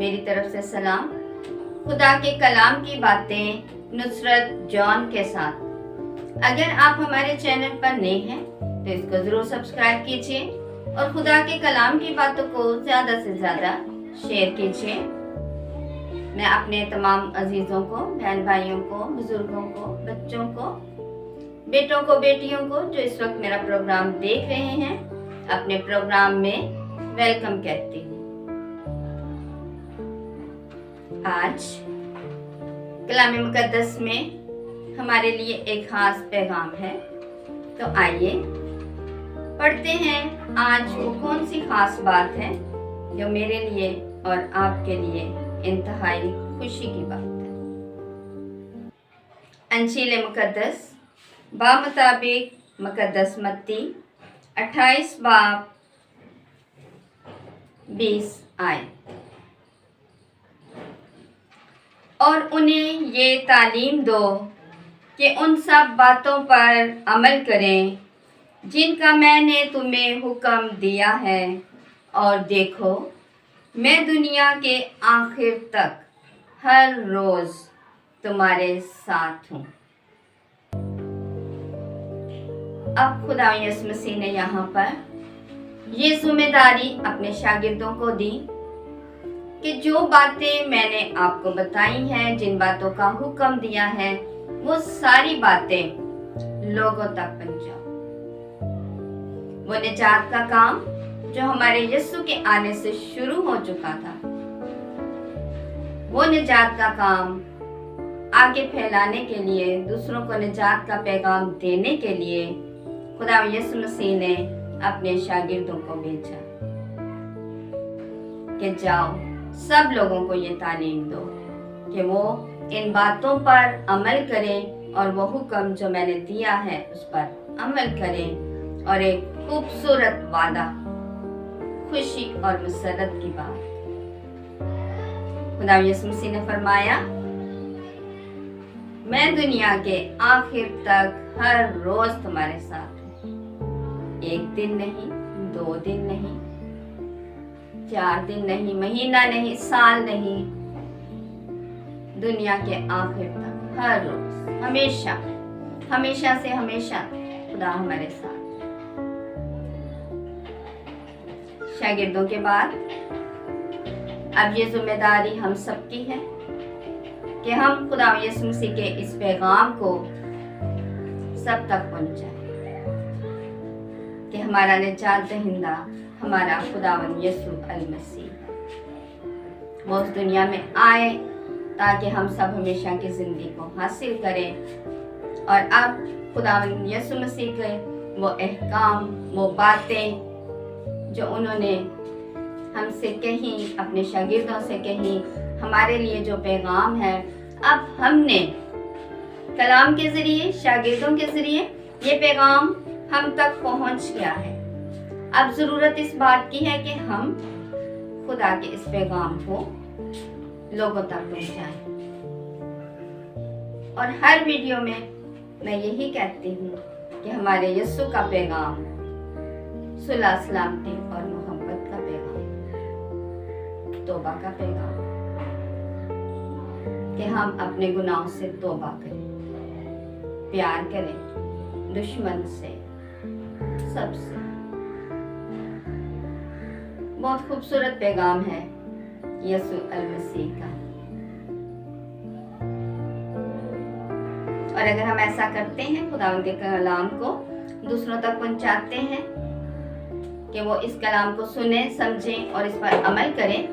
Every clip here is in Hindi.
मेरी तरफ से सलाम। खुदा के कलाम की बातें नुसरत जॉन के साथ। अगर आप हमारे चैनल पर नए हैं तो इसको जरूर सब्सक्राइब कीजिए और खुदा के कलाम की बातों को ज्यादा से ज्यादा शेयर कीजिए। मैं अपने तमाम अजीजों को, बहन भाइयों को, बुजुर्गों को, बच्चों को, बेटों को, बेटियों को जो इस वक्त मेरा प्रोग्राम देख रहे हैं, अपने प्रोग्राम में वेलकम कहती हूँ। आज कलाम मुकद्दस में हमारे लिए एक खास पैगाम है, तो आइए पढ़ते हैं आज वो कौन सी खास बात है जो मेरे लिए और आपके लिए इंतहाई खुशी की बात है। अंजील मुकद्दस बामुताबिक मुकद्दस मत्ती 28 बाब 20 आयत। और उन्हें ये तालीम दो कि उन सब बातों पर अमल करें जिनका मैंने तुम्हें हुक्म दिया है, और देखो मैं दुनिया के आखिर तक हर रोज तुम्हारे साथ हूँ। अब खुदा यीशु मसीह ने यहाँ पर ये जिम्मेदारी अपने शागिर्दों को दी कि जो बातें मैंने आपको बताई हैं, जिन बातों का हुक्म दिया है, वो सारी बातें लोगों तक पहुंचाओ। वो निजात का काम जो हमारे यीशु के आने से शुरू हो चुका था, वो निजात का काम आगे फैलाने के लिए, दूसरों को निजात का पैगाम देने के लिए खुदा यीशु मसीह ने अपने शागिर्दों को भेजा कि जाओ सब लोगों को ये तालीम दो कि वो इन बातों पर अमल करें और वो हुक्म जो मैंने दिया है उस पर अमल करें। और एक खूबसूरत वादा, खुशी और मसरत की बात, खुदा यीशु मसीह ने फरमाया, मैं दुनिया के आखिर तक हर रोज तुम्हारे साथ हूँ। एक दिन नहीं, 2 दिन नहीं, 4 दिन नहीं, महीना नहीं, साल नहीं, दुनिया के आखिर तक हर रोज, हमेशा, हमेशा से हमेशा खुदा हमारे साथ। शागिर्दों के बाद अब ये जिम्मेदारी हम सबकी है कि हम खुदा यीशु मसीह के इस पैगाम को सब तक पहुंचाएं कि हमारा निजात दहिंदा हमारा खुदावंद यीशु अल मसीह, वो उस दुनिया में आए ताकि हम सब हमेशा की जिंदगी को हासिल करें। और अब खुदावंद यीशु मसीह के वो अहकाम, वो बातें जो उन्होंने हमसे कही, अपने शागिर्दों से कही, हमारे लिए जो पैगाम है, अब हमने कलाम के जरिए, शागिर्दों के जरिए ये पैगाम हम तक पहुंच गया है। अब जरूरत इस बात की है कि हम खुदा के इस पैगाम को लोगों तक पहुंचाएं। और हर वीडियो में मैं यही कहती हूँ कि हमारे यीशु का पैगाम सुलह, सलामती और मोहब्बत का पैगाम, तौबा का पैगाम, कि हम अपने गुनाहों से तौबा करें, प्यार करें दुश्मन से, सबसे। बहुत खूबसूरत पैगाम है यीशु अल मसीह का। और अगर हम ऐसा करते हैं, खुदावंद के कलाम को दूसरों तक पहुंचाते हैं कि वो इस कलाम को सुने, समझें और इस पर अमल करें,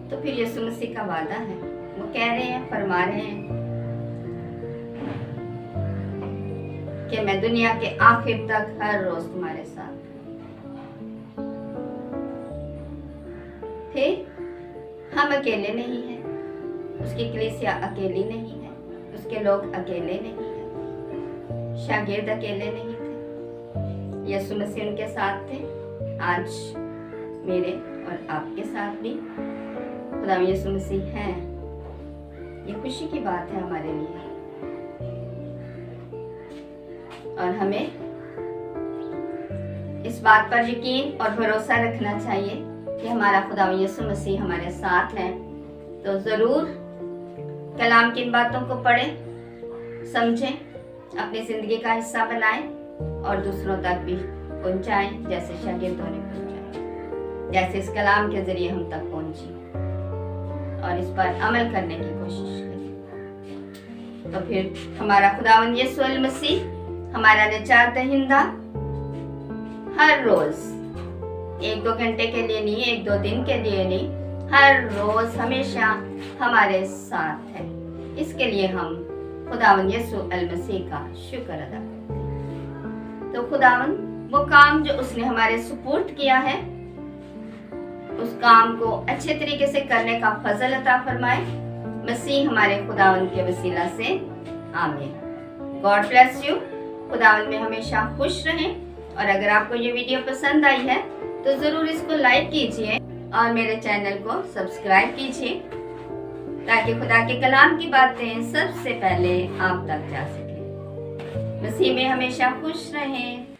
तो फिर यीशु मसीह का वादा है, वो कह रहे हैं, फरमा रहे हैं कि मैं दुनिया के आखिर तक हर रोज तुम्हारे साथ। फिर हम अकेले नहीं हैं, उसकी कलीसिया अकेली नहीं है, उसके लोग अकेले नहीं हैं, शागिर्द अकेले नहीं थे, यीशु मसीह उनके साथ थे। आज मेरे और आपके साथ भी खुदा यीशु मसीह हैं। ये खुशी की बात है हमारे लिए। और हमें इस बात पर यकीन और भरोसा रखना चाहिए कि हमारा खुदा यीशु मसीह हमारे साथ है, तो ज़रूर कलाम की इन बातों को पढ़ें, समझें, अपनी ज़िंदगी का हिस्सा बनाएं और दूसरों तक भी पहुंचाएं, जैसे शागिर्दों ने पहुंचाया, जैसे इस कलाम के जरिए हम तक पहुंची और इस पर अमल करने की कोशिश करें। तो फिर हमारा खुदावंद यीशु अल मसीह हमारा निजात दहिंदा हर रोज 1-2 घंटे के लिए नहीं, 1-2 दिन के लिए नहीं, हर रोज हमेशा हमारे साथ है। इसके लिए हम खुदावंद यीशु अल मसीह का शुक्र अदा करते हैं। तो खुदावंद वो काम जो उसने हमारे सुपुर्द किया है, उस काम को अच्छे तरीके से करने का फजल अता फरमाए, मसीह हमारे खुदावंद के वसीला से, आमीन। God bless you. खुदावंद में हमेशा खुश रहें। और अगर आपको ये वीडियो पसंद आई है तो जरूर इसको लाइक कीजिए और मेरे चैनल को सब्सक्राइब कीजिए, ताकि खुदा के कलाम की बातें सबसे पहले आप तक जा सके। मसीह में हमेशा खुश रहें।